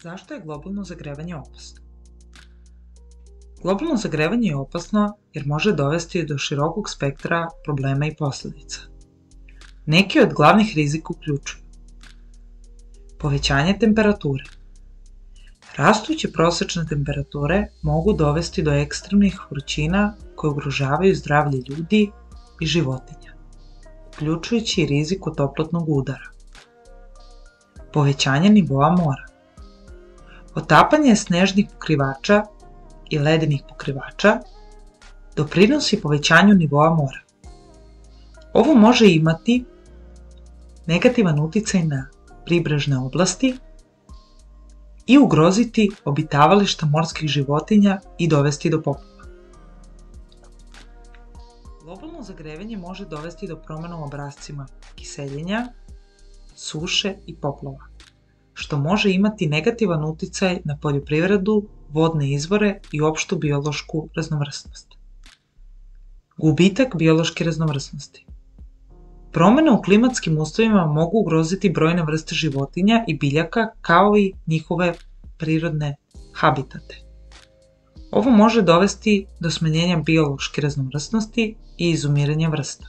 Zašto je globalno zagrevanje opasno? Globalno zagrevanje je opasno jer može dovesti do širokog spektra problema i posledica. Neki od glavnih rizika uključuju povećanje temperature. Rastuće prosečne temperature mogu dovesti do ekstremnih vrućina koje ugrožavaju zdravlje ljudi i životinja, uključujući i rizik od toplotnog udara. Povećanje nivoa mora. Otapanje snežnih pokrivača i ledenih pokrivača doprinosi povećanju nivoa mora. Ovo može imati negativan uticaj na pribrežne oblasti i ugroziti obitavališta morskih životinja i dovesti do poplava. Globalno zagrevanje može dovesti do promena u obrascima kiseljenja, suše i poplava, što može imati negativan uticaj na poljoprivredu, vodne izvore i opštu biološku raznovrsnost. Gubitak biološke raznovrsnosti. Promene u klimatskim uslovima mogu ugroziti brojne vrste životinja i biljaka kao i njihove prirodne habitate. Ovo može dovesti do smanjenja biološke raznovrsnosti i izumiranja vrsta.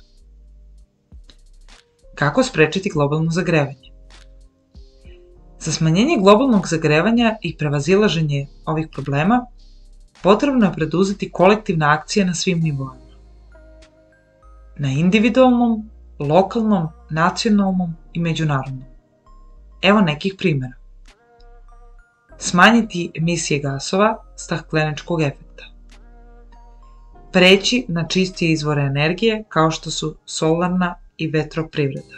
Kako sprečiti globalno zagrevanje? Za smanjenje globalnog zagrevanja i prevazilaženje ovih problema potrebno je preduzeti kolektivne akcije na svim nivoima. Na individualnom, lokalnom, nacionalnom i međunarodnom. Evo nekih primjera. Smanjiti emisije gasova stakleničkog efekta. Preći na čistije izvore energije kao što su solarna i vetroprivreda.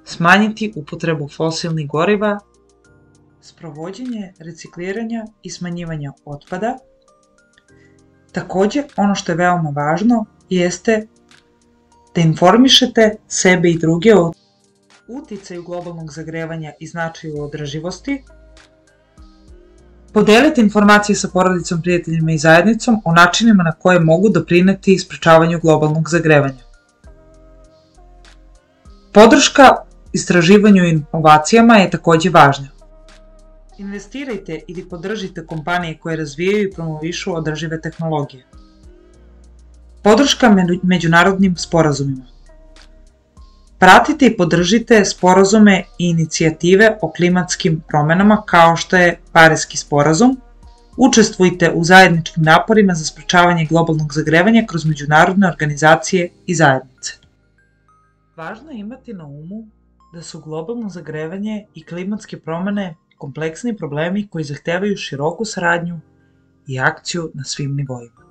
Smanjiti upotrebu fosilnih goriva, sprovođenje recikliranja i smanjivanja otpada. Takođe, ono što je veoma važno jeste da informišete sebe i druge o uticaju globalnog zagrevanja i značaju održivosti. Podelite informacije sa porodicom, prijateljima i zajednicom o načinima na koje mogu doprineti sprečavanju globalnog zagrevanja. Podrška istraživanju i inovacijama je takođe važna. Investirajte ili podržite kompanije koje razvijaju i promovišu održive tehnologije. Podrška međunarodnim sporazumima. Pratite i podržite sporazume i inicijative o klimatskim promenama kao što je Pariski sporazum. Učestvujte u zajedničkim naporima za sprečavanje globalnog zagrevanja kroz međunarodne organizacije i zajednice. Važno je imati na umu da su globalno zagrevanje i klimatske promene kompleksni problemi koji zahtevaju široku saradnju i akciju na svim nivoima.